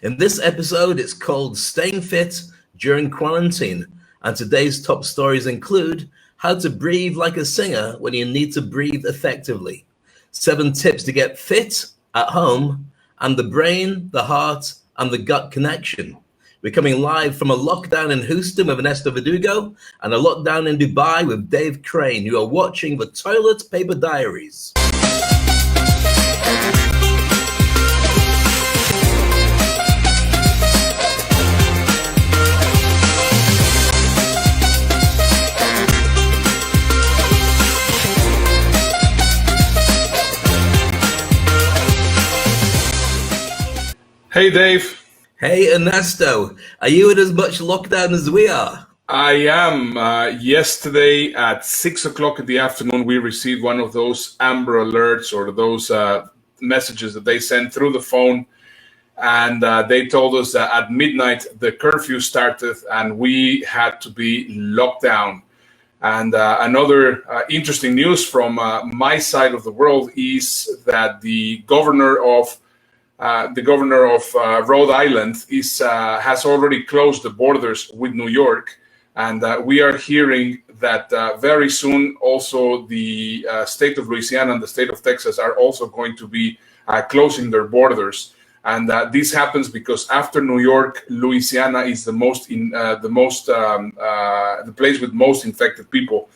In this episode, it's called Staying Fit During Quarantine. And today's top stories include how to breathe like a singer when you need to breathe effectively, 7 tips to get fit at home, and the brain, the heart, and the gut connection. We're coming live from a lockdown in Houston with Ernesto Verdugo and a lockdown in Dubai with Dave Crane. You are watching the Toilet Paper Diaries. Hey, Dave. Hey, Ernesto. Are you in as much lockdown as we are? I am. Yesterday at 6 o'clock in the afternoon, we received one of those Amber Alerts or those messages that they send through the phone. And they told us that at midnight, the curfew started and we had to be locked down. And another interesting news from my side of the world is that the governor of Rhode Island has already closed the borders with New York, and we are hearing that very soon also the state of Louisiana and the state of Texas are also going to be closing their borders. And this happens because after New York, Louisiana is the place with most infected people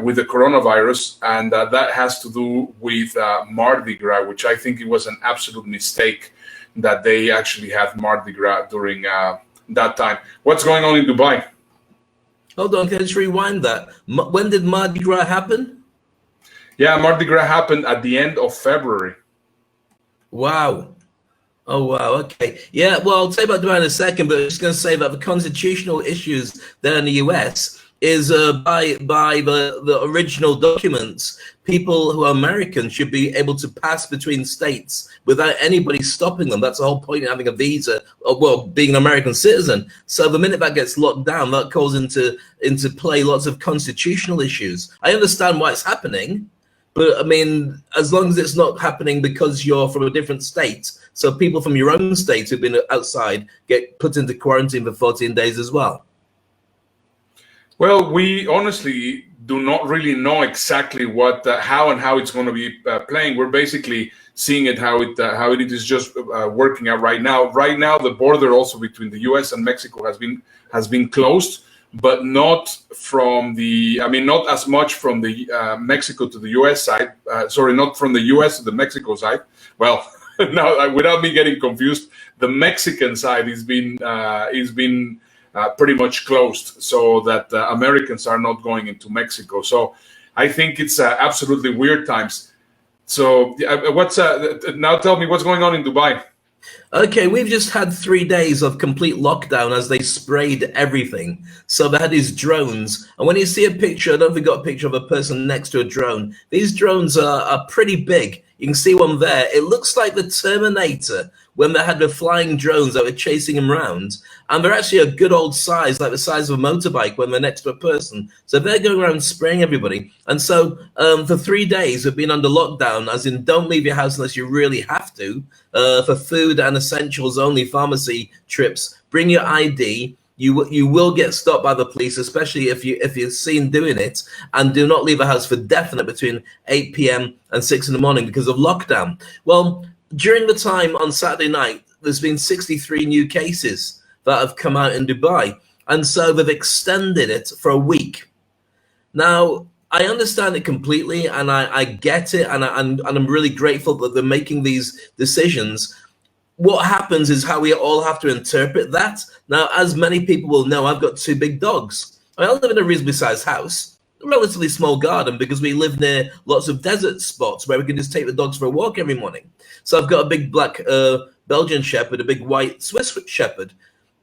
with the coronavirus, and that has to do with Mardi Gras, which I think it was an absolute mistake that they actually had Mardi Gras during that time. What's going on in Dubai? Hold on, can I just rewind that? When did Mardi Gras happen? Yeah, Mardi Gras happened at the end of February. Wow. Oh, wow. Okay. Yeah, well, I'll tell you about Dubai in a second, but I'm just going to say that the constitutional issues there in the US is by the original documents, people who are Americans should be able to pass between states without anybody stopping them. That's the whole point of having a visa, or, well, being an American citizen. So the minute that gets locked down, that calls into play lots of constitutional issues. I understand why it's happening, but I mean, as long as it's not happening because you're from a different state, so people from your own state who've been outside get put into quarantine for 14 days as well. Well, we honestly do not really know exactly how it's going to be playing. We're basically seeing it how it is just working out right now. Right now, the border also between the U.S. and Mexico has been closed, but not not as much from the Mexico to the U.S. side. Not from the U.S. to the Mexico side. Well, now without me getting confused, the Mexican side is been pretty much closed, so that Americans are not going into Mexico. So I think it's absolutely weird times. So now tell me what's going on in Dubai. Okay, we've just had 3 days of complete lockdown as they sprayed everything. So they had these drones, and when you see a picture, I don't know if we got a picture of a person next to a drone. These drones are pretty big. You can see one there. It looks like the Terminator when they had the flying drones that were chasing him around. And they're actually a good old size, like the size of a motorbike when they're next to a person. So they're going around spraying everybody. And so for 3 days, we've been under lockdown, as in don't leave your house unless you really have to, for food and essentials only, pharmacy trips. Bring your ID. You will get stopped by the police, especially if you're seen doing it, and do not leave the house for definite between 8 p.m. and 6 in the morning because of lockdown. Well, during the time on Saturday night, there's been 63 new cases that have come out in Dubai, and so they've extended it for a week. Now, I understand it completely, and I get it, and I'm really grateful that they're making these decisions. What happens is how we all have to interpret that. Now, as many people will know, I've got 2 big dogs. I live in a reasonably sized house, a relatively small garden, because we live near lots of desert spots where we can just take the dogs for a walk every morning. So I've got a big black Belgian Shepherd, a big white Swiss Shepherd,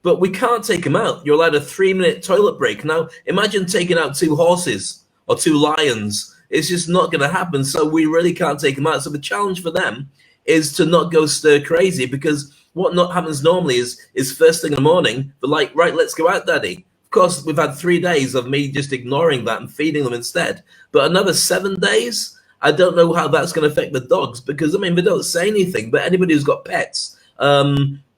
but we can't take them out. You're allowed a 3-minute toilet break. Now, imagine taking out 2 horses or 2 lions. It's just not going to happen. So we really can't take them out. So the challenge for them is to not go stir crazy, because what not happens normally is first thing in the morning, they're like, right, let's go out, daddy. Of course, we've had 3 days of me just ignoring that and feeding them instead. But another 7 days, I don't know how that's going to affect the dogs, because, I mean, they don't say anything, but anybody who's got pets,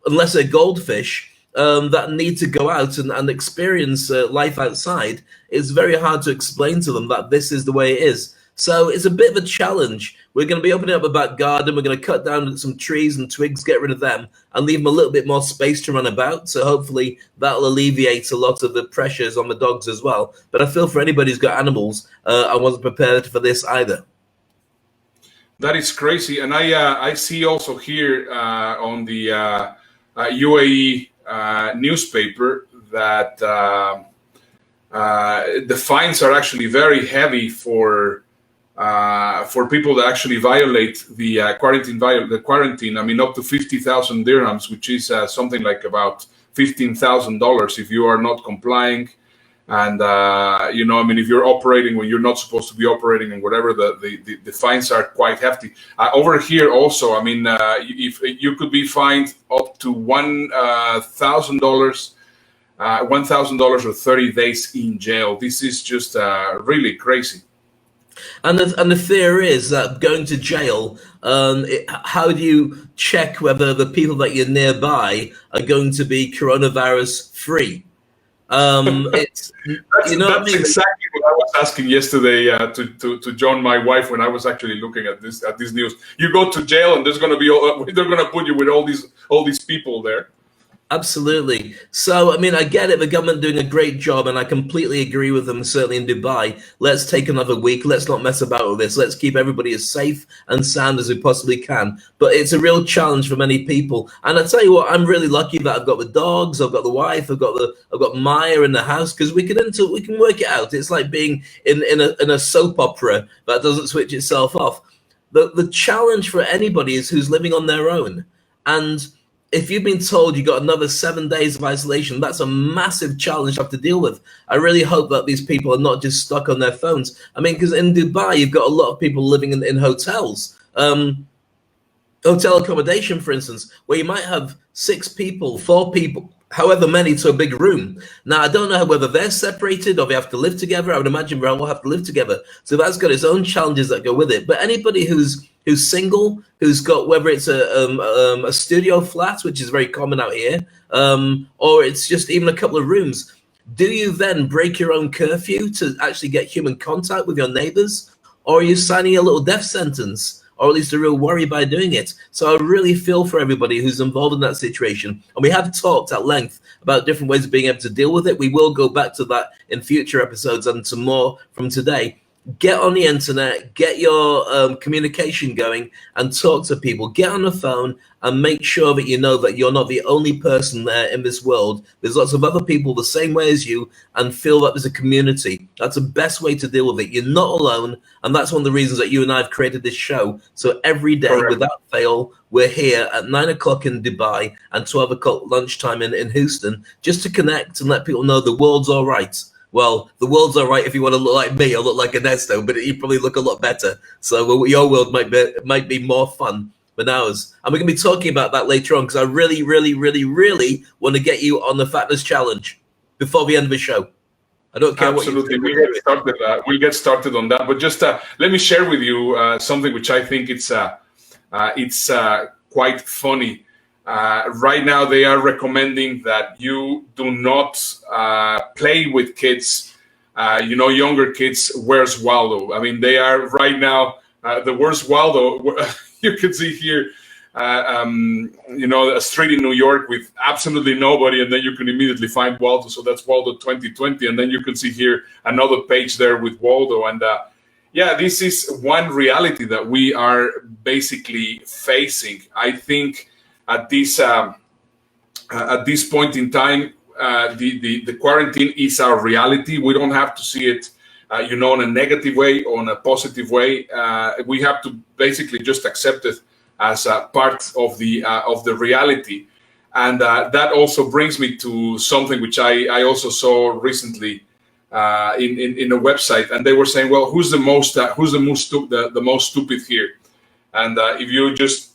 unless they're goldfish, that need to go out and experience life outside, it's very hard to explain to them that this is the way it is. So it's a bit of a challenge. We're going to be opening up a back garden. We're going to cut down some trees and twigs, get rid of them, and leave them a little bit more space to run about. So hopefully that'll alleviate a lot of the pressures on the dogs as well. But I feel for anybody who's got animals, I wasn't prepared for this either. That is crazy. And I see also here on the UAE newspaper that the fines are actually very heavy for people that actually violate the quarantine. I mean, up to 50,000 dirhams, which is something like about $15,000 if you are not complying. And I mean, if you're operating when you're not supposed to be operating and whatever, the fines are quite hefty. Over here also, I mean, if you could be fined up to $1,000. $1,000 or 30 days in jail. This is just really crazy. And the fear is that going to jail, how do you check whether the people that you're nearby are going to be coronavirus free? It's that's exactly what I was asking yesterday to John, my wife, when I was actually looking at this news. You go to jail and there's going to be they're going to put you with all these people there. Absolutely. So, I mean, I get it. The government doing a great job, and I completely agree with them, certainly in Dubai. Let's take another week. Let's not mess about with this. Let's keep everybody as safe and sound as we possibly can. But it's a real challenge for many people. And I tell you what, I'm really lucky that I've got the dogs, I've got the wife, I've got Maya in the house, because we can work it out. It's like being in a soap opera that doesn't switch itself off. The challenge for anybody is who's living on their own. And if you've been told you got another 7 days of isolation, that's a massive challenge to have to deal with. I really hope that these people are not just stuck on their phones. I mean, because in Dubai, you've got a lot of people living in hotels. Hotel accommodation, for instance, where you might have 6 people, 4 people, however many to a big room. Now, I don't know whether they're separated or they have to live together. I would imagine they all have to live together. So that's got its own challenges that go with it. But anybody who's single, who's got, whether it's a studio flat, which is very common out here, or it's just even a couple of rooms, do you then break your own curfew to actually get human contact with your neighbors? Or are you signing a little death sentence? Or at least a real worry by doing it. So I really feel for everybody who's involved in that situation. And we have talked at length about different ways of being able to deal with it. We will go back to that in future episodes and some more from today. Get on the internet, get your communication going and talk to people. Get on the phone and make sure that you know that you're not the only person there in this world. There's lots of other people the same way as you, and feel that there's a community. That's the best way to deal with it. You're not alone, and that's one of the reasons that you and I have created this show. So every day, without fail, we're here at 9 o'clock in Dubai and 12 o'clock lunchtime in Houston, just to connect and let people know the world's all right. Well, the world's all right if you want to look like me or look like Ernesto, but you probably look a lot better. So your world might be more fun than ours. And we're going to be talking about that later on, because I really, really, really, really want to get you on the Fatness Challenge before the end of the show. I don't care. Absolutely. What you do. We'll get started on that. But just let me share with you something which I think it's quite funny. Right now, they are recommending that you do not play with kids. Younger kids. Where's Waldo? I mean, they are right now the worst Waldo. You can see here, a street in New York with absolutely nobody, and then you can immediately find Waldo. So that's Waldo 2020, and then you can see here another page there with Waldo. And this is one reality that we are basically facing. I think at this point in time, the quarantine is our reality. We don't have to see it, in a negative way or in a positive way. We have to basically just accept it as a part of the reality. And that also brings me to something which I also saw recently in a website, and they were saying, well, who's the most stupid here? And if you just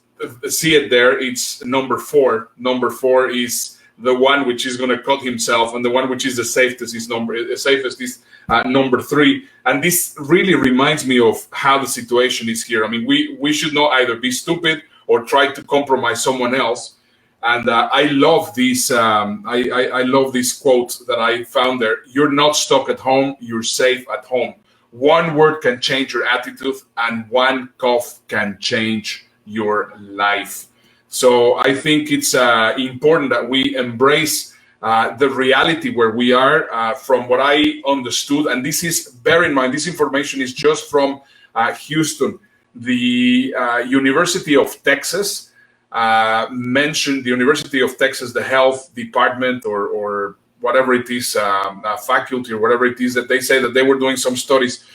see it there, it's number 4. Number 4 is the one which is going to cut himself, and the one which is the safest is number 3. And this really reminds me of how the situation is here. I mean, we should not either be stupid or try to compromise someone else. And I love this. I love this quote that I found there. You're not stuck at home. You're safe at home. One word can change your attitude, and one cough can change your life. So I think it's important that we embrace the reality where we are. From what I understood, and this is, bear in mind, this information is just from Houston. The University of Texas mentioned, the University of Texas, the health department or whatever it is, faculty or whatever it is, that they say that they were doing some studies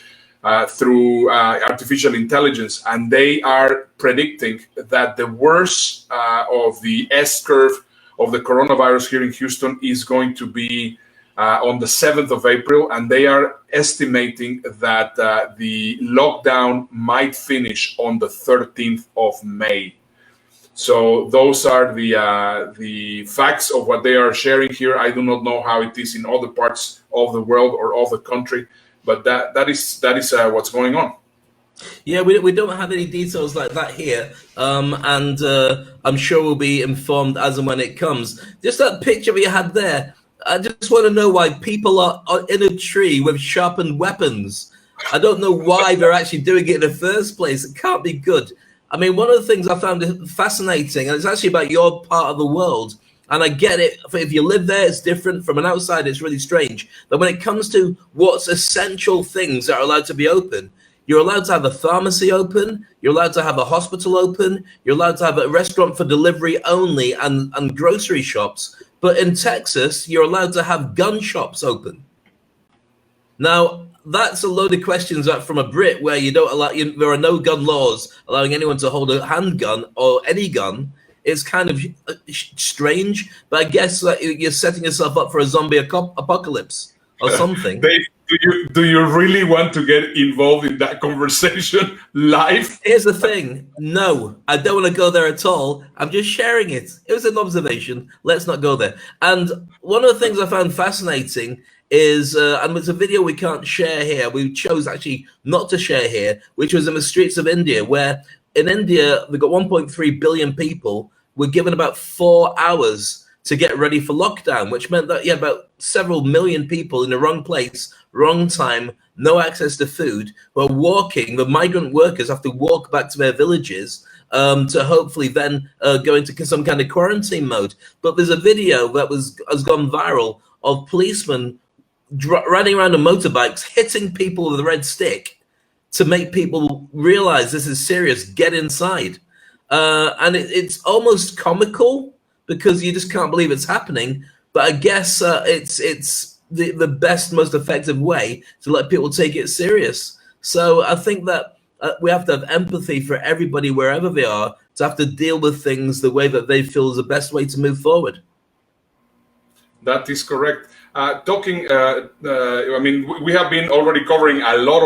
through artificial intelligence, and they are predicting that the worst of the S curve of the coronavirus here in Houston is going to be on the 7th of April, and they are estimating that the lockdown might finish on the 13th of May. So those are the facts of what they are sharing here. I do not know how it is in other parts of the world or of the country, but that is what's going on. Yeah, we don't have any details like that here, and I'm sure we'll be informed as and when it comes. Just that picture we had there, I just want to know why people are in a tree with sharpened weapons. I don't know why they're actually doing it in the first place. It can't be good. I mean, one of the things I found fascinating, and it's actually about your part of the world, and I get it, if you live there, it's different. From an outside, it's really strange. But when it comes to what's essential things that are allowed to be open, you're allowed to have a pharmacy open, you're allowed to have a hospital open, you're allowed to have a restaurant for delivery only and grocery shops. But in Texas, you're allowed to have gun shops open. Now, that's a load of questions from a Brit where you don't allow, there are no gun laws allowing anyone to hold a handgun or any gun. It's kind of strange, but I guess you're setting yourself up for a zombie apocalypse or something. Dave, do you really want to get involved in that conversation live? Here's the thing. No, I don't want to go there at all. I'm just sharing it. It was an observation. Let's not go there. And one of the things I found fascinating is, and it's a video we can't share here. We chose actually not to share here, which was in the streets of India, where in India, they've got 1.3 billion people. We're given about 4 hours to get ready for lockdown, which meant that, about several million people in the wrong place, wrong time, no access to food, were walking. The migrant workers have to walk back to their villages to hopefully then go into some kind of quarantine mode. But there's a video that has gone viral of policemen riding around on motorbikes, hitting people with a red stick to make people realize this is serious, get inside. And it's almost comical because you just can't believe it's happening. But I guess it's the best, most effective way to let people take it serious. So I think that we have to have empathy for everybody wherever they are to have to deal with things the way that they feel is the best way to move forward. That is correct. Talking, I mean, we have been already covering a lot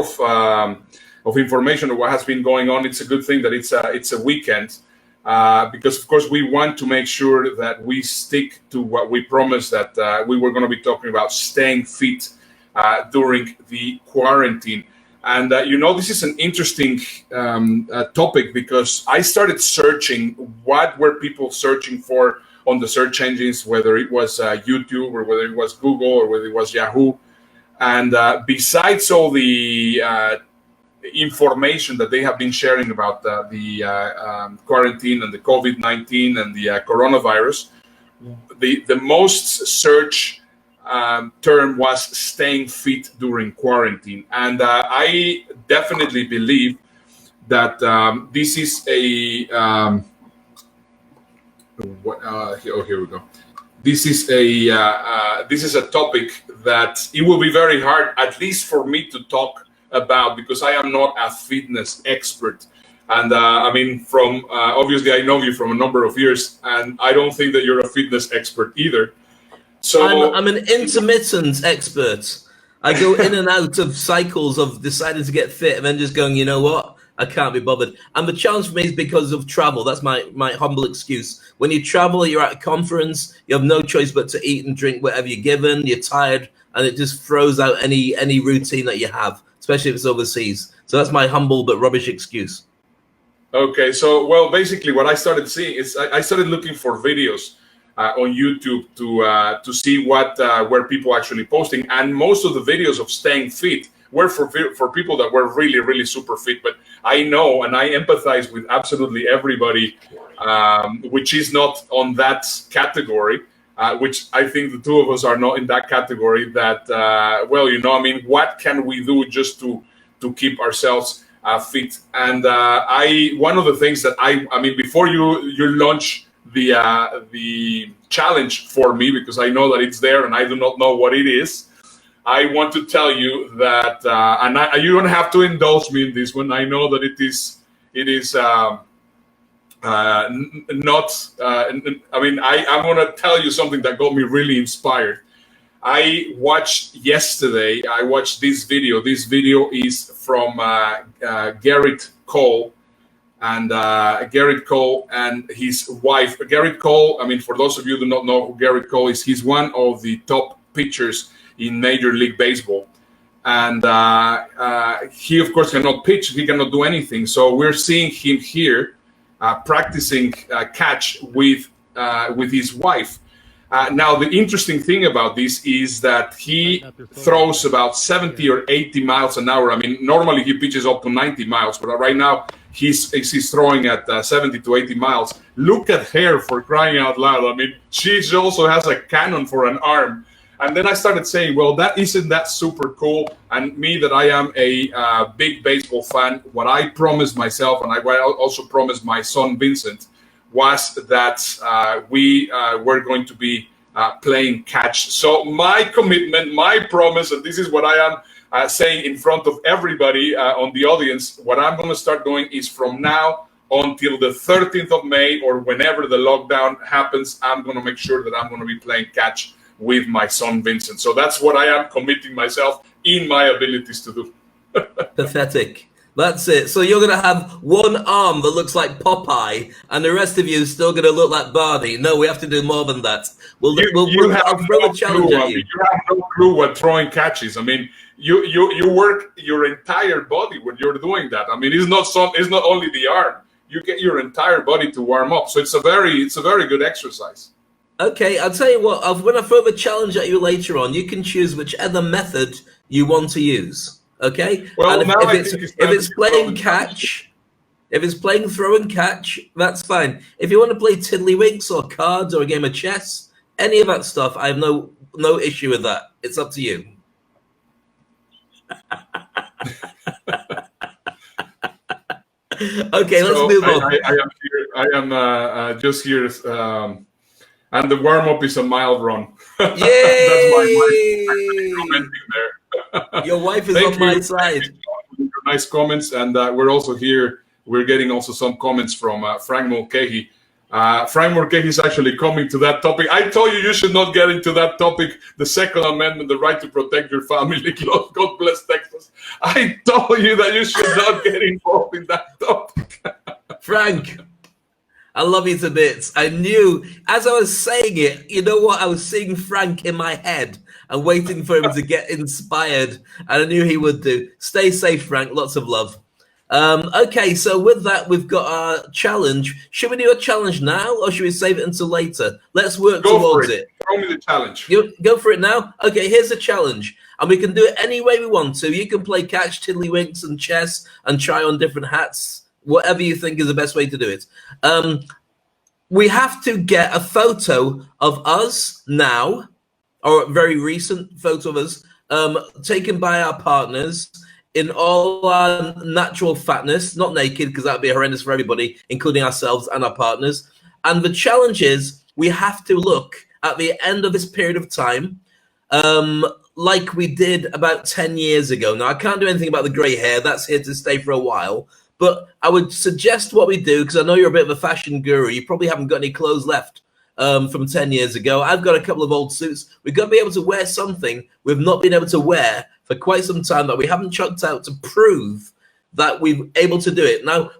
of information of what has been going on. It's a good thing that it's a weekend because, of course, we want to make sure that we stick to what we promised that we were going to be talking about, staying fit during the quarantine. And, this is an interesting topic because I started searching what were people searching for on the search engines, whether it was YouTube or whether it was Google or whether it was Yahoo. And besides all the information that they have been sharing about the quarantine and the COVID-19 and the coronavirus, the most search term was staying fit during quarantine. And I definitely believe that this is a... here we go. This is a topic that it will be very hard, at least for me, to talk about because I am not a fitness expert. And I mean, from obviously I know you from a number of years, and I don't think that you're a fitness expert either. So I'm an intermittent expert. I go in and out of cycles of deciding to get fit and then just going, you know what? I can't be bothered. And the challenge for me is because of travel. That's my humble excuse. When you travel, you're at a conference, you have no choice but to eat and drink whatever you're given. You're tired, and it just throws out any routine that you have, especially if it's overseas. So that's my humble but rubbish excuse. Okay, so well, basically, what I started seeing is I started looking for videos on YouTube to see what were people actually posting, and most of the videos of staying fit were for people that were really super fit. But I know and I empathize with absolutely everybody, which is not on that category. Which I think the two of us are not in that category. That well, I mean, what can we do just to keep ourselves fit? And one of the things that I mean, before you launch the challenge for me, because I know that it's there and I do not know what it is. I want to tell you that, and you don't have to indulge me in this one. I know that it is. Not. I mean, I'm going to tell you something that got me really inspired. I watched yesterday. I watched this video. This video is from Garrett Cole, and Garrett Cole and his wife. Garrett Cole. I mean, for those of you who do not know who Garrett Cole is, he's one of the top pitchers in Major League Baseball. And he, of course, cannot pitch. He cannot do anything. So we're seeing him here practicing catch with his wife. Now, the interesting thing about this is that he throws about 70 or 80 miles an hour. I mean, normally he pitches up to 90 miles, but right now he's throwing at 70 to 80 miles. Look at her, for crying out loud. I mean, she also has a cannon for an arm. And then I started saying, well, isn't that super cool? And me, that I am a big baseball fan, what I promised myself, and what I also promised my son Vincent, was that we were going to be playing catch. So my commitment, my promise, and this is what I am saying in front of everybody on the audience, what I'm going to start doing is from now until the 13th of May, or whenever the lockdown happens, I'm going to make sure that I'm going to be playing catch with my son Vincent. So that's what I am committing myself in my abilities to do. Pathetic. That's it. So you're going to have one arm that looks like Popeye, and the rest of you is still going to look like Barney. No, we have to do more than that. We'll have no clue. I mean, you have no clue what throwing catches. I mean, you work your entire body when you're doing that. I mean, it's not only the arm. You get your entire body to warm up. So it's a very good exercise. Okay, I'll tell you what, I'm going to throw the challenge at you later on. You can choose whichever method you want to use, okay? Well, and if it's playing catch, if it's playing throw and catch, that's fine. If you want to play tiddlywinks or cards or a game of chess, any of that stuff, I have no issue with that. It's up to you. Okay, let's move on. I am just here... and the warm-up is a mile run. Yay! That's my wife commenting there. Your wife is on my side. Nice comments, and we're also here. We're getting also some comments from Frank Mulcahy. Frank Mulcahy is actually coming to that topic. I told you should not get into that topic, the Second Amendment, the right to protect your family. God bless Texas. I told you that you should not get involved in that topic. Frank, I love you to bits. I knew, as I was saying it, you know what? I was seeing Frank in my head and waiting for him to get inspired. And I knew he would do. Stay safe, Frank. Lots of love. Okay, so with that, we've got our challenge. Should we do a challenge now, or should we save it until later? Let's work towards it. Throw me the challenge. You go for it now? Okay, here's the challenge. And we can do it any way we want to. You can play catch, tiddlywinks, and chess, and try on different hats. Whatever you think is the best way to do it. We have to get a photo of us now, or a very recent photo of us, taken by our partners in all our natural fatness, not naked, because that would be horrendous for everybody, including ourselves and our partners. And the challenge is we have to look at the end of this period of time like we did about 10 years ago. Now, I can't do anything about the grey hair. That's here to stay for a while. But I would suggest what we do, because I know you're a bit of a fashion guru. You probably haven't got any clothes left from 10 years ago. I've got a couple of old suits. We've got to be able to wear something we've not been able to wear for quite some time that we haven't chucked out to prove that we're able to do it. Now,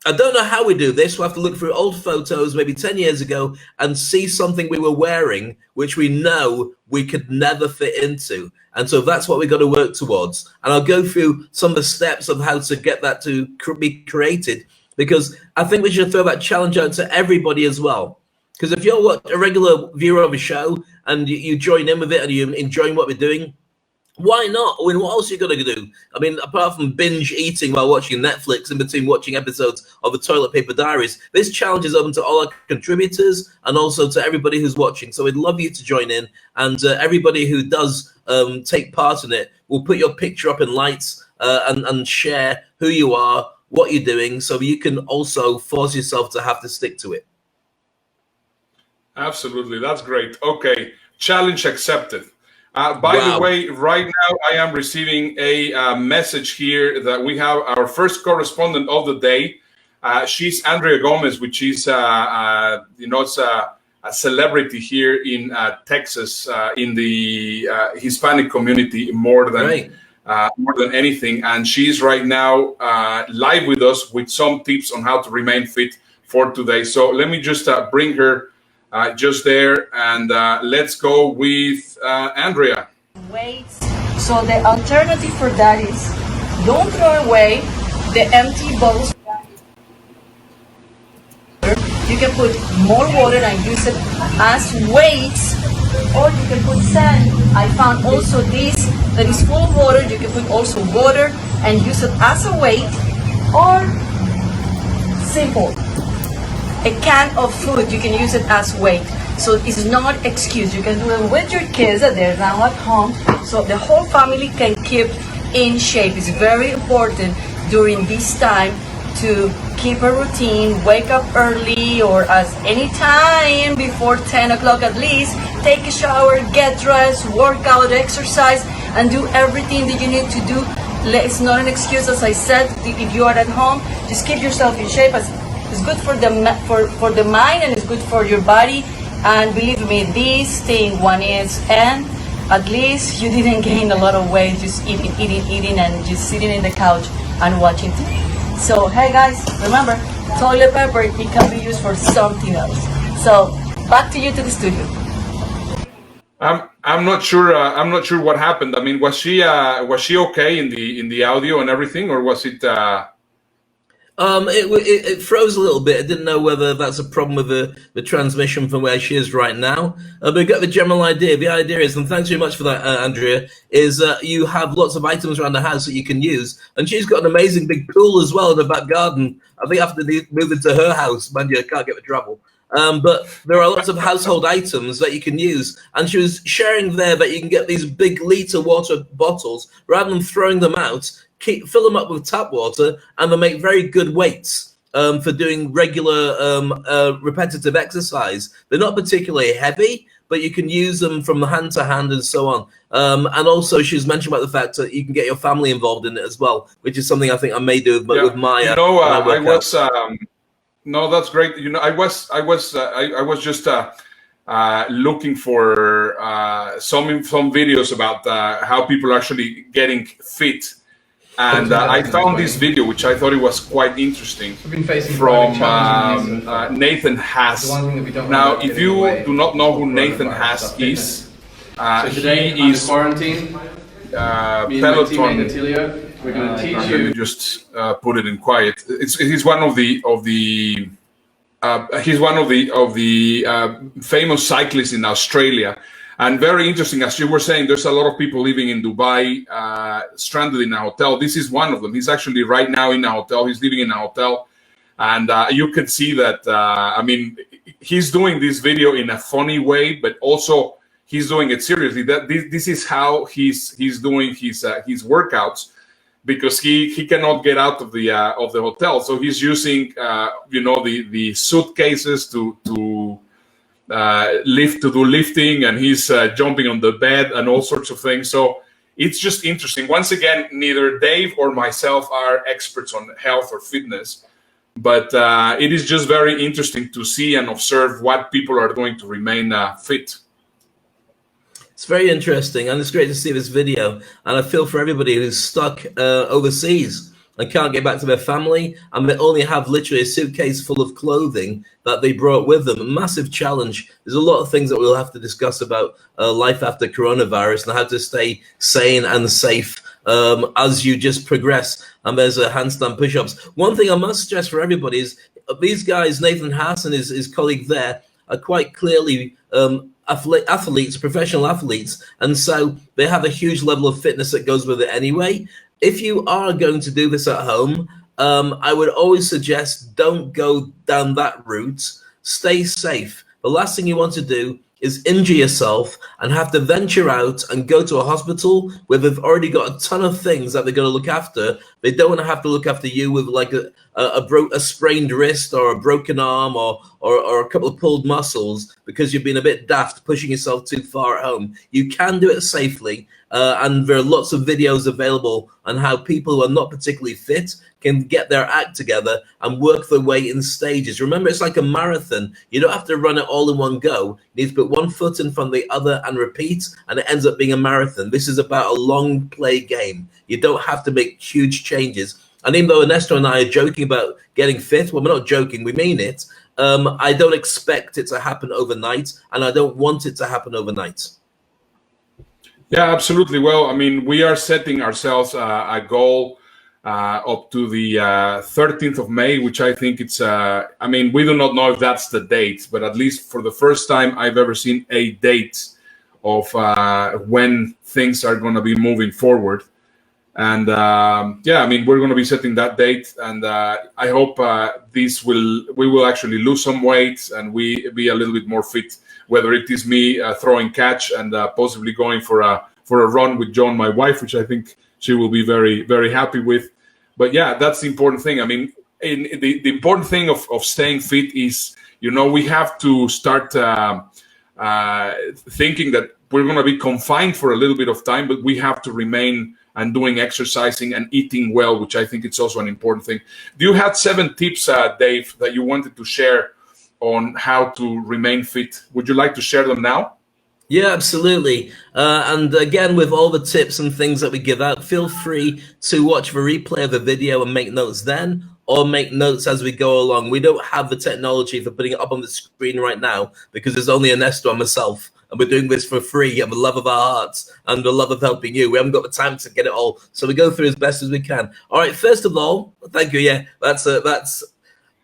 I don't know how we do this. We'll have to look through old photos, maybe 10 years ago, and see something we were wearing, which we know we could never fit into. And so that's what we've got to work towards. And I'll go through some of the steps of how to get that to be created. because I think we should throw that challenge out to everybody as well. Because if you're a regular viewer of a show and you join in with it and you're enjoying what we're doing, why not? I mean, what else are you going to do? I mean, apart from binge eating while watching Netflix in between watching episodes of the Toilet Paper Diaries, this challenge is open to all our contributors and also to everybody who's watching. So we'd love you to join in. And everybody who does take part in it will put your picture up in lights and share who you are, what you're doing, so you can also force yourself to have to stick to it. Absolutely. That's great. Okay. Challenge accepted. By the way, right now I am receiving a message here that we have our first correspondent of the day. She's Andrea Gomez, which is, it's a celebrity here in Texas in the Hispanic community more than anything. And she's right now live with us with some tips on how to remain fit for today. So let me just bring her just there, and let's go with Andrea. Weights. So the alternative for that is don't throw away the empty bowls. You can put more water and use it as weights, or you can put sand. I found also this that is full of water. You can put also water and use it as a weight, or simple. A can of food, you can use it as weight. So it's not excuse. You can do it with your kids that they're now at home, so the whole family can keep in shape. It's very important during this time to keep a routine, wake up early or as any time before 10 o'clock at least, take a shower, get dressed, work out, exercise, and do everything that you need to do. It's not an excuse, as I said. If you are at home, just keep yourself in shape. It's good for the mind, and it's good for your body. And believe me, this thing one is, and at least you didn't gain a lot of weight just eating, and just sitting in the couch and watching TV. So hey guys, remember, toilet paper, it can be used for something else. So back to you to the studio. I'm not sure. I'm not sure what happened. I mean, was she okay in the audio and everything, or was it? It froze a little bit. I didn't know whether that's a problem with the transmission from where she is right now. But we got the general idea. The idea is, and thanks very much for that, Andrea, is you have lots of items around the house that you can use. And she's got an amazing big pool as well in the back garden. I think after they move into her house, man, you can't get in trouble. But there are lots of household items that you can use. And she was sharing there that you can get these big liter water bottles, rather than throwing them out, fill them up with tap water, and they make very good weights for doing regular repetitive exercise. They're not particularly heavy, but you can use them from hand to hand and so on. And also, she's mentioned about the fact that you can get your family involved in it as well, which is something I think I may do with my. I was. No, that's great. I was just looking for some videos about how people are actually getting fit. And I found this video, which I thought it was quite interesting, from Nathan Haas. Now, if you do not know who Nathan Haas is, he is Peloton. We're going to teach Let me just put it in quiet. He's one of the famous cyclists in Australia. And very interesting, as you were saying, there's a lot of people living in Dubai, stranded in a hotel. This is one of them. He's actually right now in a hotel. He's living in a hotel. And you can see that, he's doing this video in a funny way, but also he's doing it seriously. That this is how he's doing his workouts, because he cannot get out of the hotel. So he's using, the suitcases to do lifting, and he's jumping on the bed and all sorts of things. So it's just interesting. Once again, neither Dave or myself are experts on health or fitness, but it is just very interesting to see and observe what people are doing to remain fit. It's very interesting, and it's great to see this video. And I feel for everybody who's stuck overseas and can't get back to their family, and they only have literally a suitcase full of clothing that they brought with them. A massive challenge. There's a lot of things that we'll have to discuss about life after coronavirus and how to stay sane and safe as you just progress. And there's a handstand push-ups. One thing I must stress for everybody is these guys, Nathan Haas and his colleague there, are quite clearly athletes, professional athletes, and so they have a huge level of fitness that goes with it anyway. If you are going to do this at home, I would always suggest don't go down that route. Stay safe. The last thing you want to do is injure yourself and have to venture out and go to a hospital where they've already got a ton of things that they're going to look after. They don't want to have to look after you with like a sprained wrist or a broken arm or a couple of pulled muscles because you've been a bit daft pushing yourself too far at home. You can do it safely, and there are lots of videos available on how people who are not particularly fit can get their act together and work their way in stages. Remember, it's like a marathon. You don't have to run it all in one go. You need to put one foot in front of the other and repeat, and it ends up being a marathon. This is about a long play game. You don't have to make huge changes. And even though Ernesto and I are joking about getting fit, well, we're not joking, we mean it. I don't expect it to happen overnight, and I don't want it to happen overnight. Yeah, absolutely. Well, I mean, we are setting ourselves a goal up to the 13th of May, which I think it's, I mean, we do not know if that's the date, but at least for the first time I've ever seen a date of when things are going to be moving forward. And yeah, I mean, we're going to be setting that date, and I hope we will actually lose some weight and we be a little bit more fit, whether it is me throwing catch and possibly going for a run with John, my wife, which I think she will be very, very happy with. But yeah, that's the important thing. I mean, the important thing of staying fit is, you know, we have to start thinking that we're going to be confined for a little bit of time, but we have to remain and doing exercising and eating well, which I think it's also an important thing. Do you have 7 tips, Dave, that you wanted to share on how to remain fit? Would you like to share them now? Yeah, absolutely. And again, with all the tips and things that we give out, feel free to watch the replay of the video and make notes then, or make notes as we go along. We don't have the technology for putting it up on the screen right now because there's only Ernesto and myself, and we're doing this for free and the love of our hearts and the love of helping you. We haven't got the time to get it all, so we go through as best as we can. All right, first of all, thank you. Yeah, that's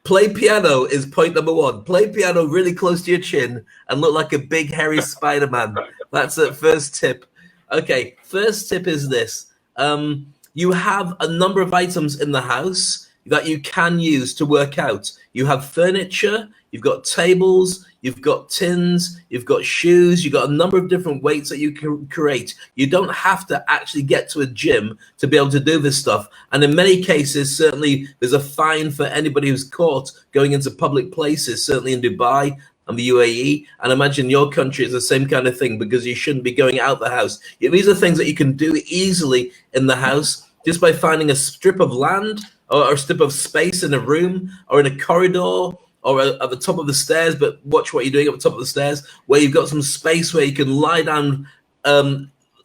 play piano is point number 1. Play piano really close to your chin and look like a big hairy Spider-Man. That's the first tip. Okay, first tip is this. You have a number of items in the house that you can use to work out. You have furniture, you've got tables, you've got tins, you've got shoes, you've got a number of different weights that you can create. You don't have to actually get to a gym to be able to do this stuff. And in many cases, certainly there's a fine for anybody who's caught going into public places, certainly in Dubai and the UAE. And imagine your country is the same kind of thing because you shouldn't be going out the house. These are things that you can do easily in the house just by finding a strip of land or a strip of space in a room or in a corridor or at the top of the stairs, but watch what you're doing at the top of the stairs, where you've got some space where you can lie down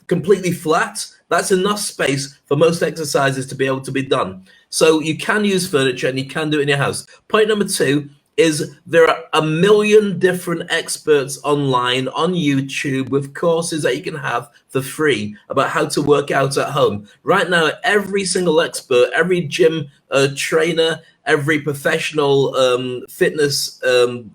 completely flat. That's enough space for most exercises to be able to be done. So you can use furniture and you can do it in your house. Point number 2 is there are a million different experts online on YouTube with courses that you can have for free about how to work out at home. Right now, every single expert, every gym trainer, every professional fitness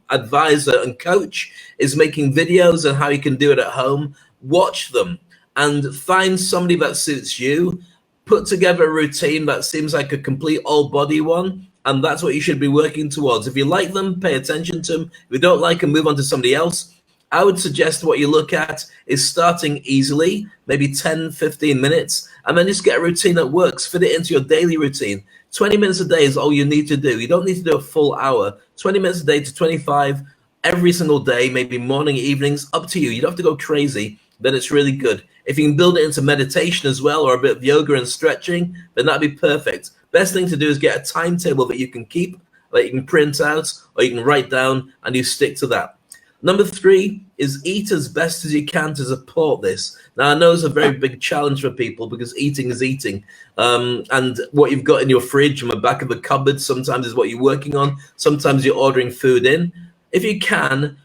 advisor and coach is making videos on how you can do it at home. Watch them and find somebody that suits you. Put together a routine that seems like a complete all-body one, and that's what you should be working towards. If you like them, pay attention to them. If you don't like them, move on to somebody else. I would suggest what you look at is starting easily, maybe 10, 15 minutes, and then just get a routine that works. Fit it into your daily routine. 20 minutes a day is all you need to do. You don't need to do a full hour. 20 minutes a day to 25 every single day, maybe morning, evenings, up to you. You don't have to go crazy, then it's really good. If you can build it into meditation as well, or a bit of yoga and stretching, then that'd be perfect. Best thing to do is get a timetable that you can keep, that you can print out, or you can write down, and you stick to that. Number 3 is eat as best as you can to support this. Now, I know it's a very big challenge for people because eating is eating. And what you've got in your fridge and the back of the cupboard sometimes is what you're working on. Sometimes you're ordering food in. If you can,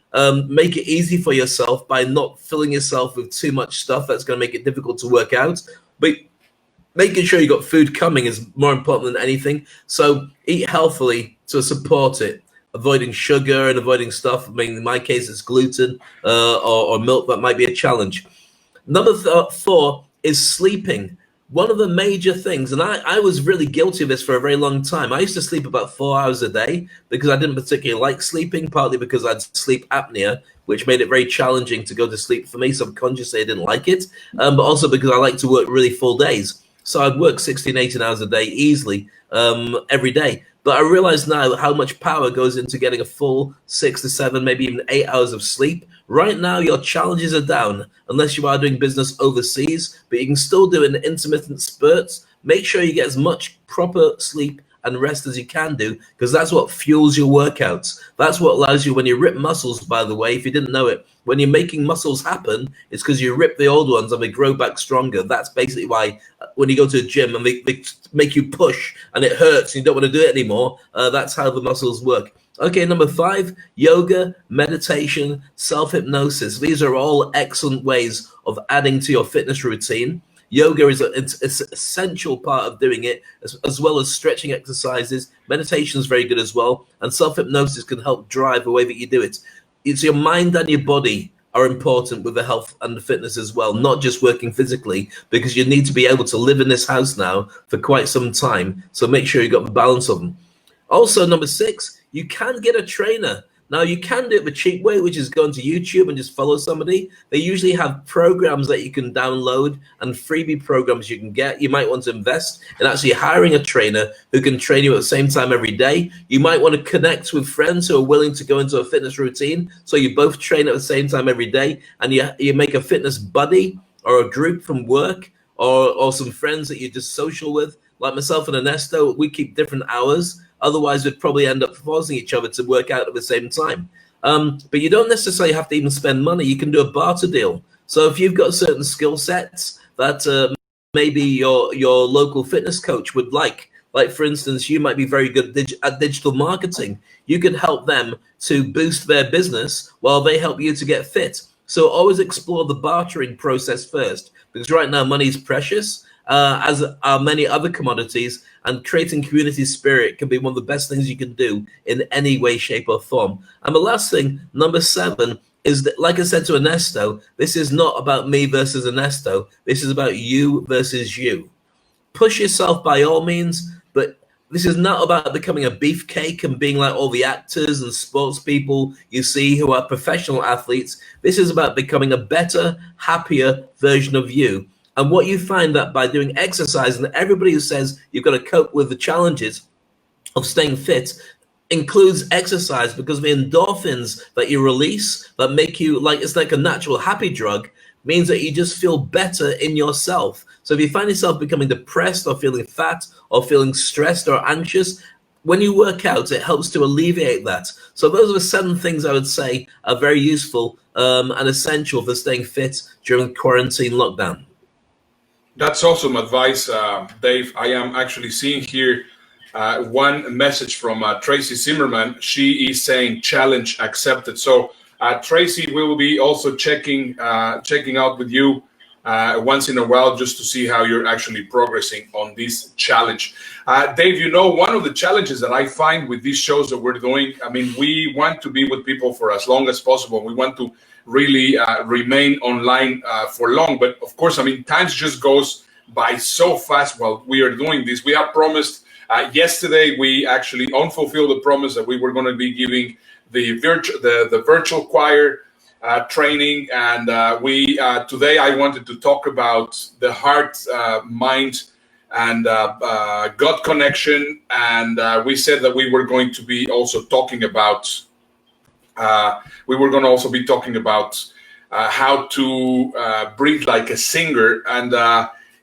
make it easy for yourself by not filling yourself with too much stuff that's going to make it difficult to work out. But making sure you got food coming is more important than anything. So eat healthily to support it. Avoiding sugar and avoiding stuff. I mean, in my case, it's gluten or milk that might be a challenge. Number 4 is sleeping. One of the major things, and I was really guilty of this for a very long time. I used to sleep about 4 hours a day because I didn't particularly like sleeping, partly because I had sleep apnea, which made it very challenging to go to sleep for me. Subconsciously, I didn't like it, but also because I like to work really full days. So I'd work 16, 18 hours a day easily every day. But I realize now how much power goes into getting a full 6 to 7, maybe even 8 hours of sleep. Right now, your challenges are down, unless you are doing business overseas, but you can still do it in intermittent spurts. Make sure you get as much proper sleep and rest as you can do, because that's what fuels your workouts. That's what allows you, when you rip muscles, by the way, if you didn't know it, when you're making muscles happen, it's because you rip the old ones and they grow back stronger. That's basically why when you go to a gym and they make you push and it hurts and you don't want to do it anymore, that's how the muscles work. Okay, number 5, yoga, meditation, self-hypnosis. These are all excellent ways of adding to your fitness routine. Yoga is an essential part of doing it, as well as stretching exercises. Meditation is very good as well. And self-hypnosis can help drive the way that you do it. It's your mind and your body are important with the health and the fitness as well, not just working physically, because you need to be able to live in this house now for quite some time. So make sure you've got the balance of them. Also, number 6, you can get a trainer. Now, you can do it the cheap way, which is go onto YouTube and just follow somebody. They usually have programs that you can download and freebie programs you can get. You might want to invest in actually hiring a trainer who can train you at the same time every day. You might want to connect with friends who are willing to go into a fitness routine, so you both train at the same time every day, and you make a fitness buddy or a group from work or some friends that you just social with. Like myself and Ernesto, we keep different hours. Otherwise, we'd probably end up forcing each other to work out at the same time. But you don't necessarily have to even spend money. You can do a barter deal. So if you've got certain skill sets that maybe your local fitness coach would like for instance, you might be very good at digital marketing. You could help them to boost their business while they help you to get fit. So always explore the bartering process first, because right now money is precious, as are many other commodities, and creating community spirit can be one of the best things you can do in any way, shape, or form. And the last thing, number 7, is that, like I said to Ernesto, this is not about me versus Ernesto. This is about you versus you. Push yourself by all means, but this is not about becoming a beefcake and being like all the actors and sports people you see who are professional athletes. This is about becoming a better, happier version of you. And what you find that by doing exercise, and everybody who says you've got to cope with the challenges of staying fit includes exercise, because the endorphins that you release that make you like, it's like a natural happy drug, means that you just feel better in yourself. So if you find yourself becoming depressed or feeling fat or feeling stressed or anxious, when you work out, it helps to alleviate that. So those are the 7 things I would say are very useful and essential for staying fit during quarantine lockdown. That's awesome advice, Dave. I am actually seeing here one message from Tracy Zimmerman. She is saying challenge accepted. So Tracy, we will be also checking out with you once in a while, just to see how you're actually progressing on this challenge. Dave, you know, one of the challenges that I find with these shows that we're doing, I mean, we want to be with people for as long as possible. We want to really remain online for long. But of course, I mean, time just goes by so fast while we are doing this. We have promised yesterday, we actually unfulfilled the promise that we were going to be giving the virtual choir training. And today I wanted to talk about the heart, mind, and gut connection. And we said that we were going to be also talking about how to breathe like a singer. And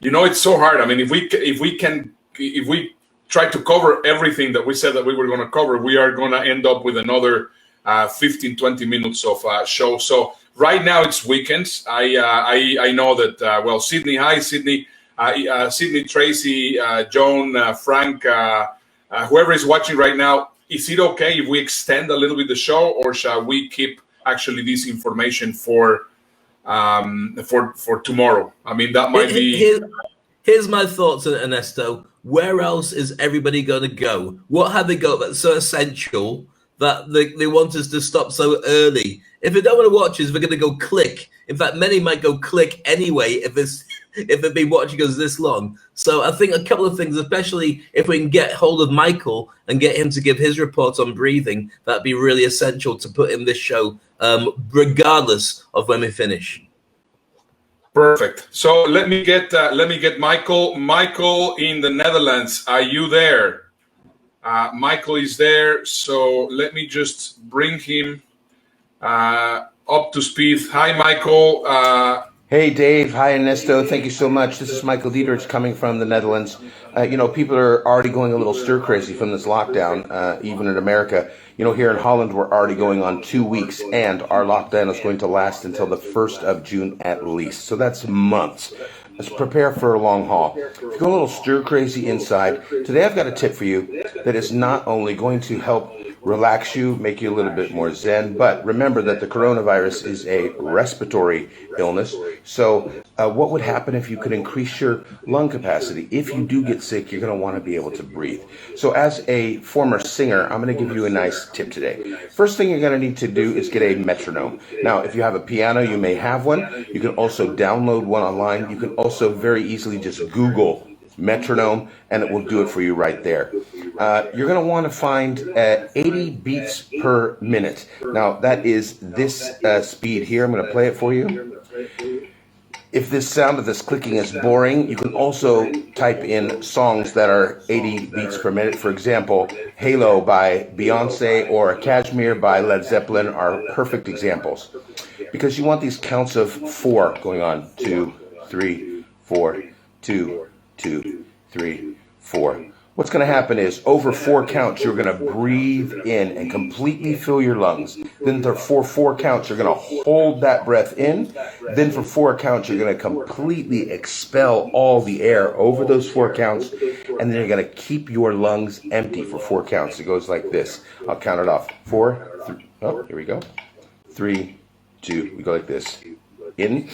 you know, it's so hard. I mean, if we try to cover everything that we said that we were going to cover, we are going to end up with another 15-20 minutes of show. So right now it's weekends. I know that well, Sydney, hi Sydney, Sydney, Tracy, Joan, Frank, whoever is watching right now. Is it okay if we extend a little bit the show, or shall we keep actually this information for tomorrow? I mean, that might be. Here's my thoughts on Ernesto. Where else is everybody going to go? What have they got that's so essential that they want us to stop so early? If they don't want to watch us, we're going to go click. In fact, many might go click anyway if they've been watching us this long. So I think a couple of things, especially if we can get hold of Michael and get him to give his report on breathing, that'd be really essential to put in this show, regardless of when we finish. Perfect. So let me get Michael. Michael in the Netherlands, are you there? Michael is there. So let me just bring him up to speed. Hi, Michael. Hey, Dave. Hi, Ernesto. Thank you so much. This is Michael Dieterich coming from the Netherlands. People are already going a little stir crazy from this lockdown, even in America. Here in Holland, we're already going on 2 weeks, and our lockdown is going to last until the 1st of June at least. So that's months. Let's prepare for a long haul. If you go a little stir crazy inside, today I've got a tip for you that is not only going to help relax you, make you a little bit more zen, but remember that the coronavirus is a respiratory illness. So what would happen if you could increase your lung capacity? If you do get sick, you're going to want to be able to breathe. So as a former singer, I'm going to give you a nice tip today. First thing you're going to need to do is get a metronome. Now, if you have a piano, you may have one. You can also download one online. You can also very easily just Google metronome, and it will do it for you right there. You're going to want to find 80 beats per minute. Now, that is this speed here. I'm going to play it for you. If this sound of this clicking is boring, you can also type in songs that are 80 beats per minute. For example, Halo by Beyonce or Kashmir by Led Zeppelin are perfect examples. Because you want these counts of 4 going on. 2, 3, 4, 2, 2, 3, 4. What's going to happen is over 4 counts, you're going to breathe in and completely fill your lungs. Then for 4 counts, you're going to hold that breath in. Then for 4 counts, you're going to completely expel all the air over those 4 counts. And then you're going to keep your lungs empty for 4 counts. It goes like this. I'll count it off. 4, 3, oh, here we go. 3, 2, we go like this. In.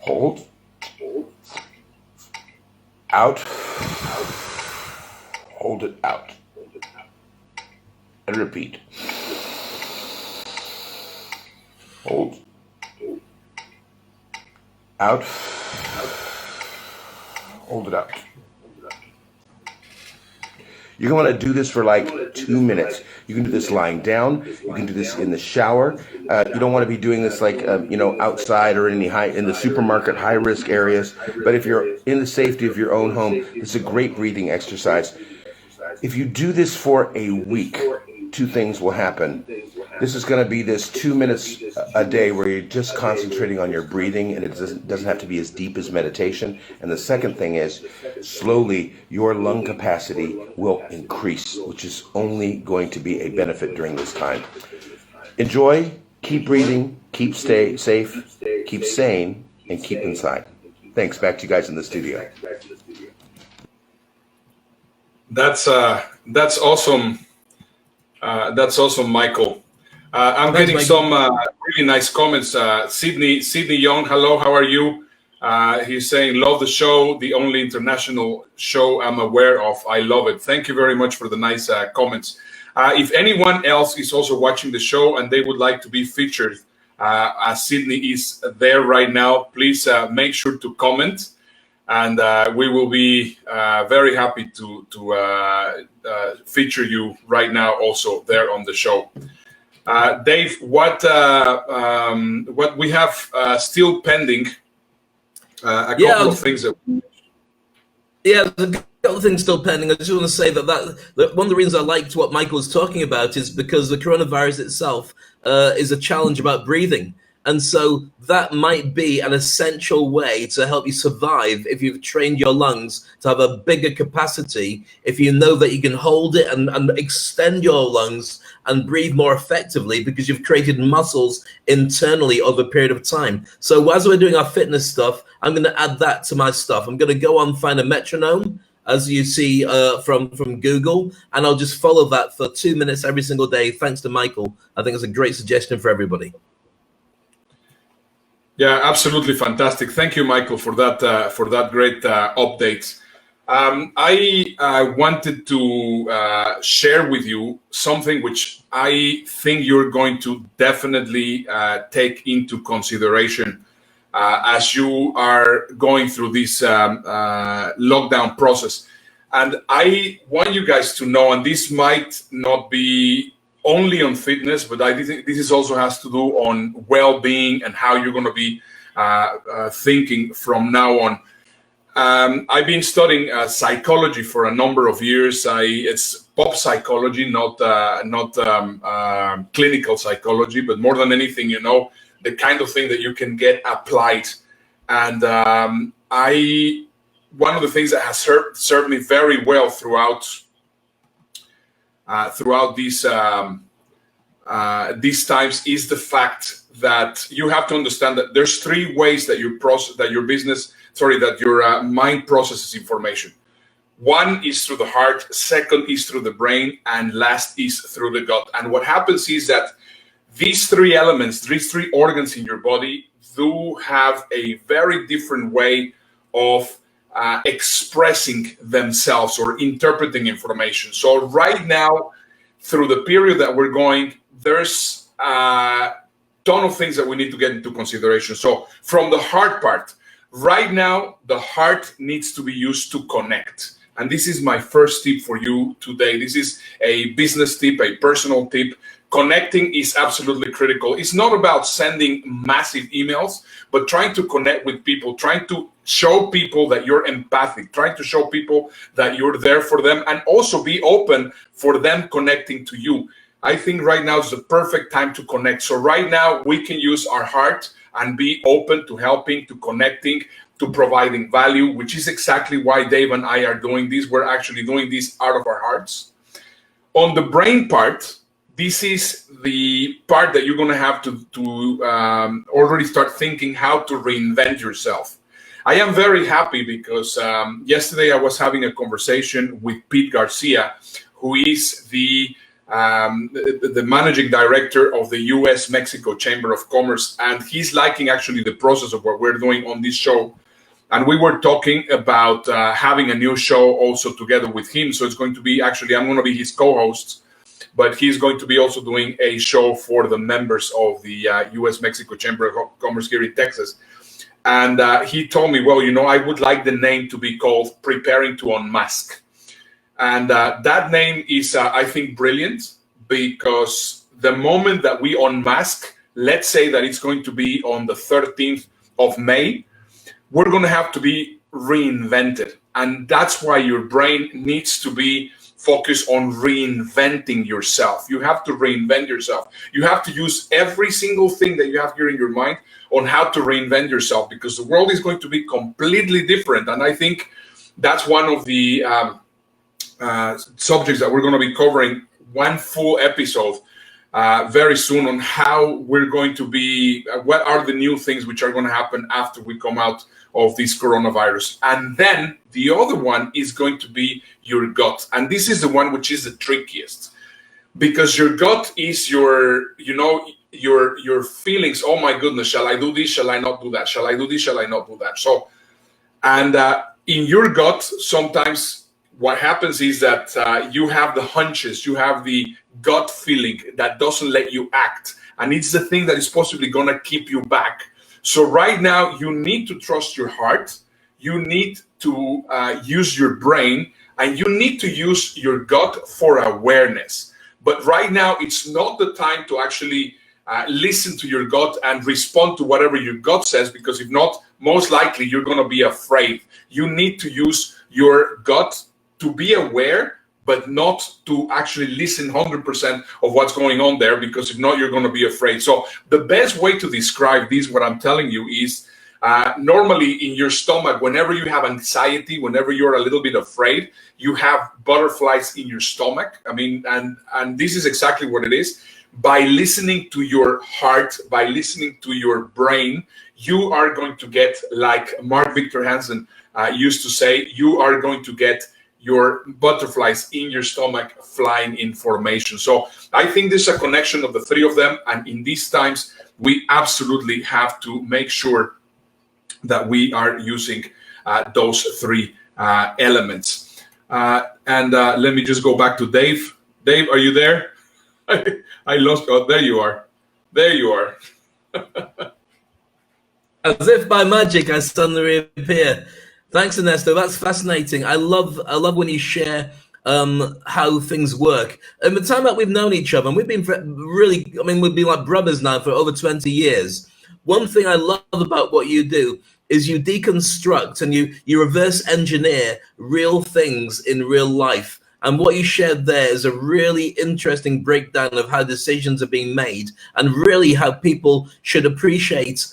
Hold. Out. Hold it out. And repeat. Hold. Out. Hold it out. You're going to want to do this for like 2 minutes. You can do this lying down. You can do this in the shower. You don't want to be doing this like, outside or in the supermarket, high-risk areas. But if you're in the safety of your own home, it's a great breathing exercise. If you do this for a week, 2 things will happen. This is going to be this 2 minutes a day where you're just concentrating on your breathing, and it doesn't have to be as deep as meditation. And the second thing is, slowly your lung capacity will increase, which is only going to be a benefit during this time. Enjoy, keep breathing, keep safe, keep sane, and keep inside. Thanks. Back to you guys in the studio. That's awesome. That's awesome, Michael. I'm getting some really nice comments. Sydney Young, hello, how are you? He's saying, love the show, the only international show I'm aware of. I love it. Thank you very much for the nice comments. If anyone else is also watching the show and they would like to be featured, as Sydney is there right now, please make sure to comment. And we will be very happy to feature you right now also there on the show. Dave, what we have still pending? A couple of things. Yeah, there's a couple of things still pending. I just want to say that one of the reasons I liked what Michael was talking about is because the coronavirus itself is a challenge about breathing. And so that might be an essential way to help you survive if you've trained your lungs to have a bigger capacity, if you know that you can hold it and extend your lungs and breathe more effectively because you've created muscles internally over a period of time. So as we're doing our fitness stuff, I'm going to add that to my stuff. I'm going to go on, find a metronome, as you see from Google, and I'll just follow that for 2 minutes every single day. Thanks to Michael. I think it's a great suggestion for everybody. Yeah, absolutely fantastic. Thank you, Michael, for that great update. I wanted to share with you something which I think you're going to definitely take into consideration as you are going through this lockdown process. And I want you guys to know, and this might not be only on fitness, but I think this is also has to do on well-being and how you're going to be thinking from now on. I've been studying psychology for a number of years. It's pop psychology, not clinical psychology, but more than anything, the kind of thing that you can get applied. And one of the things that has served me very well throughout these times is the fact that you have to understand that there's three ways that your mind processes information. One is through the heart, second is through the brain, and last is through the gut. And what happens is that these three elements, these three organs in your body, do have a very different way of expressing themselves or interpreting information. So right now, through the period that we're going, there's a ton of things that we need to get into consideration. So from the heart part, right now, the heart needs to be used to connect. And this is my first tip for you today. This is a business tip, a personal tip. Connecting is absolutely critical. It's not about sending massive emails, but trying to connect with people, trying to show people that you're empathic, trying to show people that you're there for them, and also be open for them connecting to you. I think right now is the perfect time to connect. So right now we can use our heart and be open to helping, to connecting, to providing value, which is exactly why Dave and I are doing this. We're actually doing this out of our hearts. On the brain part, this is the part that you're going to have to already start thinking how to reinvent yourself. I am very happy because yesterday I was having a conversation with Pete Garcia, who is the managing director of the U.S. Mexico Chamber of Commerce, and he's liking actually the process of what we're doing on this show. And we were talking about having a new show also together with him. So it's going to be actually, I'm going to be his co-host, but he's going to be also doing a show for the members of the U.S. Mexico Chamber of Commerce here in Texas. And he told me, well, I would like the name to be called Preparing to Unmask. And that name is, I think, brilliant, because the moment that we unmask, let's say that it's going to be on the 13th of May, we're going to have to be reinvented. And that's why your brain needs to be focused on reinventing yourself. You have to reinvent yourself. You have to use every single thing that you have here in your mind on how to reinvent yourself, because the world is going to be completely different. And I think that's one of the subjects that we're going to be covering, one full episode very soon, on how we're going to be, what are the new things which are going to happen after we come out of this coronavirus. And then the other one is going to be your gut. And this is the one which is the trickiest, because your gut is your feelings. Oh my goodness, shall I do this? Shall I not do that? Shall I do this? Shall I not do that? So, and in your gut, sometimes what happens is that you have the hunches, you have the gut feeling that doesn't let you act. And it's the thing that is possibly going to keep you back. So right now, you need to trust your heart. You need to use your brain, and you need to use your gut for awareness. But right now, it's not the time to actually listen to your gut and respond to whatever your gut says, because if not, most likely you're going to be afraid. You need to use your gut to be aware, but not to actually listen 100% of what's going on there, because if not, you're going to be afraid. So the best way to describe this, what I'm telling you, is normally in your stomach, whenever you have anxiety, whenever you're a little bit afraid, you have butterflies in your stomach. I mean, and this is exactly what it is. By listening to your heart, by listening to your brain, you are going to get, like Mark Victor Hansen used to say, you are going to get your butterflies in your stomach flying in formation. So I think there's a connection of the three of them, and in these times we absolutely have to make sure that we are using those three elements. And let me just go back to Dave. Dave, are you there? I lost. Oh, there you are. There you are. As if by magic, I suddenly reappear. Thanks, Ernesto. That's fascinating. I love when you share how things work. And the time that we've known each other, and we've been really, I mean, we've been like brothers now for over 20 years. One thing I love about what you do is you deconstruct and you reverse engineer real things in real life. And what you shared there is a really interesting breakdown of how decisions are being made and really how people should appreciate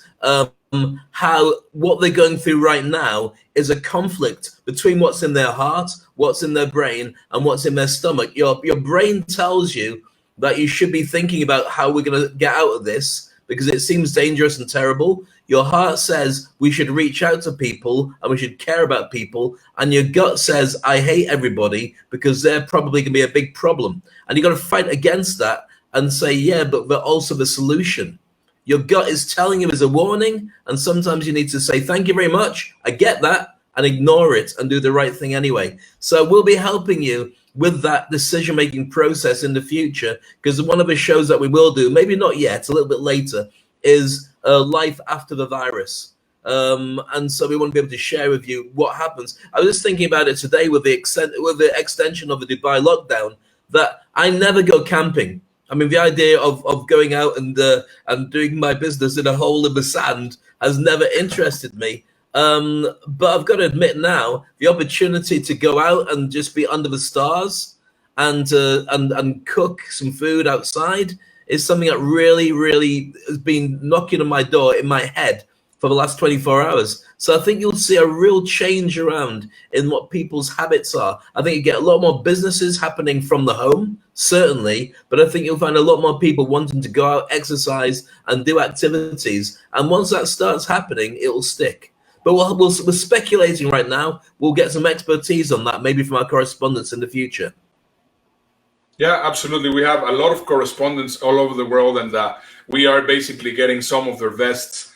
how what they're going through right now is a conflict between what's in their heart, what's in their brain, and what's in their stomach. Your brain tells you that you should be thinking about how we're going to get out of this because it seems dangerous and terrible. Your heart says we should reach out to people and we should care about people. And your gut says, I hate everybody because they're probably going to be a big problem. And you got to fight against that and say, yeah, but also the solution. Your gut is telling you as a warning. And sometimes you need to say, thank you very much. I get that, and ignore it and do the right thing anyway. So we'll be helping you with that decision-making process in the future, because one of the shows that we will do, maybe not yet, a little bit later, is life after the virus. And so we want to be able to share with you what happens. I was just thinking about it today with the extension of the Dubai lockdown, that I never go camping. I mean, the idea of going out and doing my business in a hole in the sand has never interested me. But I've got to admit now, the opportunity to go out and just be under the stars and cook some food outside is something that really, really has been knocking on my door in my head for the last 24 hours. So I think you'll see a real change around in what people's habits are. I think you get a lot more businesses happening from the home, certainly, but I think you'll find a lot more people wanting to go out, exercise, and do activities. And once that starts happening, it will stick. But we're speculating right now. We'll get some expertise on that, maybe from our correspondents in the future. Yeah, absolutely. We have a lot of correspondents all over the world, and we are basically getting some of their best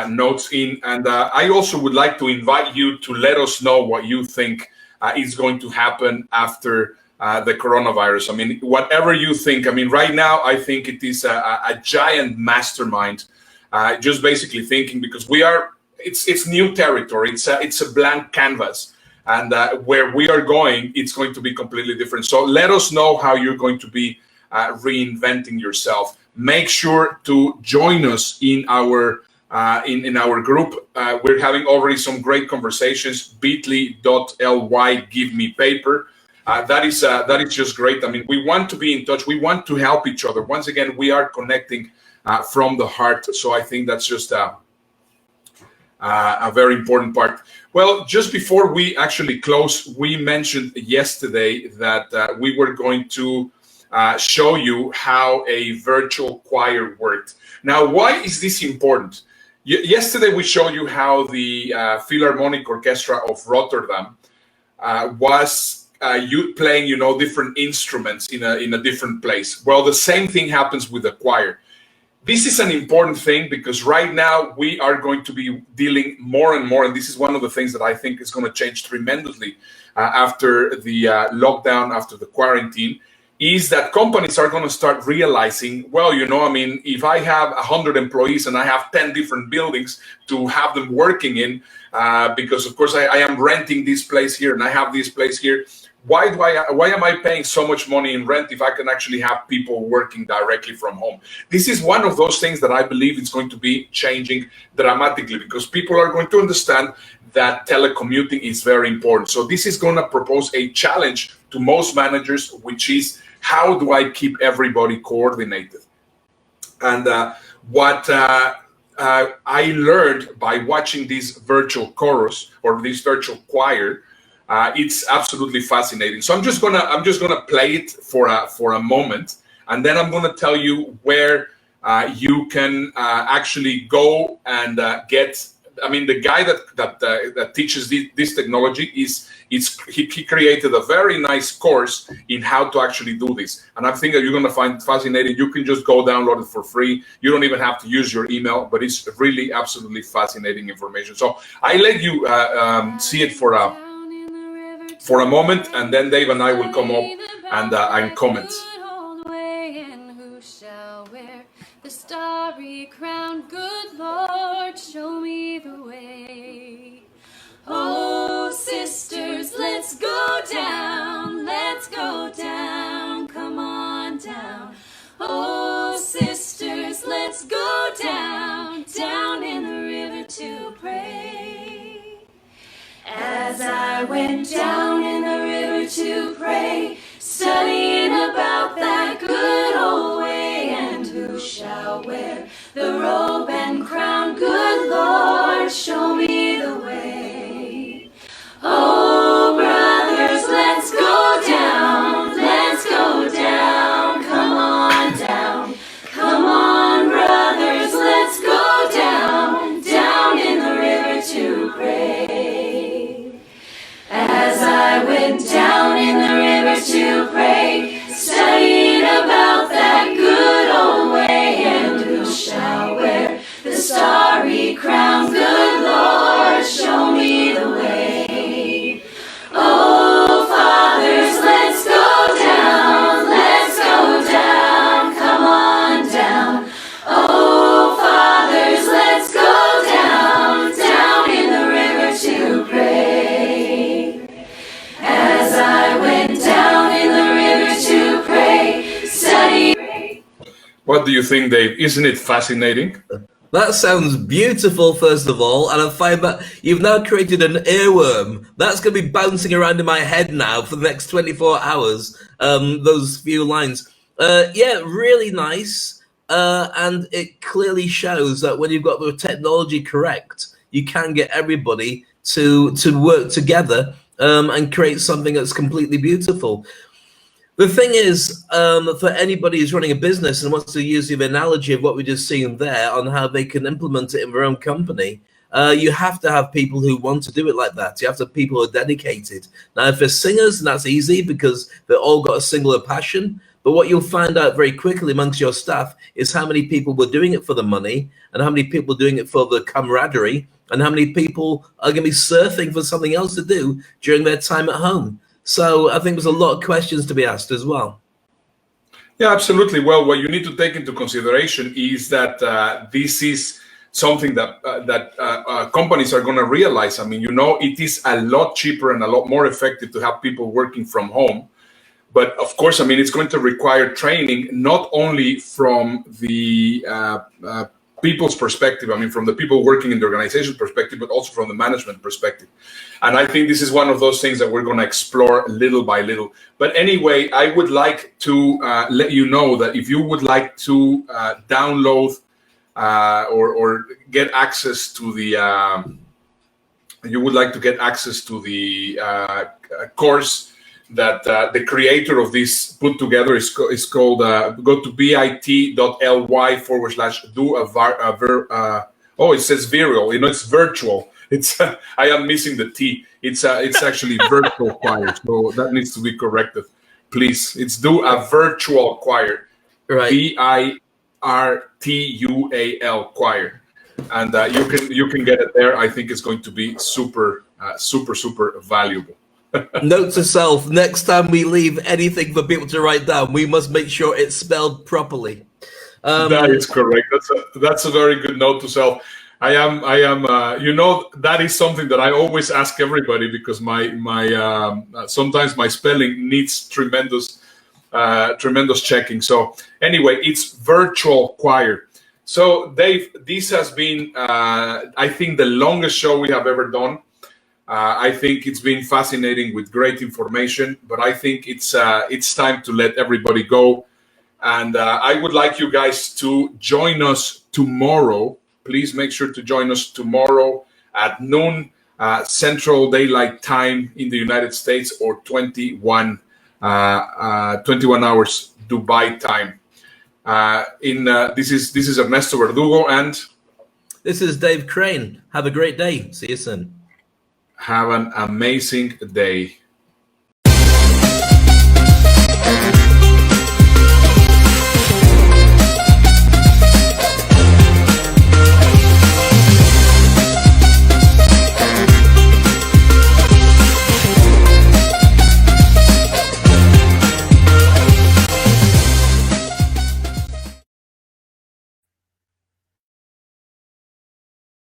notes in. And I also would like to invite you to let us know what you think is going to happen after the coronavirus. I mean, whatever you think. I mean, right now, I think it is a giant mastermind, just basically thinking, because it's new territory. It's a blank canvas. And where we are going, it's going to be completely different. So let us know how you're going to be reinventing yourself. Make sure to join us in our in our group. We're having already some great conversations. bit.ly give me paper. That is just great. I mean, we want to be in touch. We want to help each other. Once again, we are connecting from the heart. So I think that's just a very important part. Well, just before we actually close, we mentioned yesterday that we were going to show you how a virtual choir worked. Now, why is this important? Yesterday, we showed you how the Philharmonic Orchestra of Rotterdam was playing, different instruments in a different place. Well, the same thing happens with the choir. This is an important thing because right now we are going to be dealing more and more, and this is one of the things that I think is going to change tremendously after the lockdown, after the quarantine, is that companies are going to start realizing, well, if I have 100 employees and I have 10 different buildings to have them working in, because of course I am renting this place here and I have this place here, why am I paying so much money in rent if I can actually have people working directly from home? This is one of those things that I believe is going to be changing dramatically because people are going to understand that telecommuting is very important. So this is going to propose a challenge to most managers, which is how do I keep everybody coordinated? And what I learned by watching this virtual chorus or this virtual choir, it's absolutely fascinating. So I'm just gonna play it for a moment, and then I'm gonna tell you where you can actually go and get I mean, the guy that teaches this technology he created a very nice course in how to actually do this, and I think that you're going to find it fascinating. You can just go download it for free. You don't even have to use your email, but it's really absolutely fascinating information. So I let you see it for a moment, and then Dave and I will come up and comment. The starry crown, good Lord, show me the way. Oh, sisters, let's go down, come on down. Oh, sisters, let's go down in the river to pray. As I went down in the river to pray, studying about that good old way, and who shall wear the robe and crown, good Lord, show me the way. Oh, brothers, let's go down, come on down. Come on, brothers, let's go down in the river to pray. As I went down in the river to pray, studying about that good old way, and who shall wear the starry crown, good Lord, show me the way. Oh, fathers, let's go down, come on down. Oh, fathers, let's go down in the river to pray. As I went down in the river to pray, study. What do you think, Dave? Isn't it fascinating? That sounds beautiful, first of all, and I find that you've now created an earworm. That's going to be bouncing around in my head now for the next 24 hours, those few lines. Yeah, really nice, and it clearly shows that when you've got the technology correct, you can get everybody to work together and create something that's completely beautiful. The thing is, for anybody who's running a business and wants to use the analogy of what we just seen there on how they can implement it in their own company, you have to have people who want to do it like that. You have to have people who are dedicated. Now, if they're singers, then that's easy because they've all got a singular passion. But what you'll find out very quickly amongst your staff is how many people were doing it for the money, and how many people are doing it for the camaraderie, and how many people are going to be surfing for something else to do during their time at home. So I think there's a lot of questions to be asked as well. Yeah, absolutely. Well, what you need to take into consideration is that this is something that companies are going to realize. I mean, it is a lot cheaper and a lot more effective to have people working from home. But of course, I mean, it's going to require training, not only from the people's perspective, I mean, from the people working in the organization perspective, but also from the management perspective. And I think this is one of those things that we're going to explore little by little. But anyway, I would like to let you know that if you would like to download or get access to the course that the creator of this put together is called, go to bit.ly/do it says viral, it's virtual. It's I am missing the T. It's actually virtual choir, so that needs to be corrected, please. It's do a virtual choir, Right. VIRTUAL choir, and you can get it there. I think it's going to be super valuable. Note to self: next time we leave anything for people to write down, we must make sure it's spelled properly. That is correct. That's a very good note to self. I am. That is something that I always ask everybody, because my sometimes my spelling needs tremendous checking. So anyway, it's virtual choir. So Dave, this has been I think the longest show we have ever done. I think it's been fascinating with great information, but I think it's time to let everybody go. And I would like you guys to join us tomorrow. Please make sure to join us tomorrow at noon Central Daylight Time in the United States, or 21 hours Dubai time. This is Ernesto Verdugo, and This is Dave Crane. Have a great day. See you soon. Have an amazing day.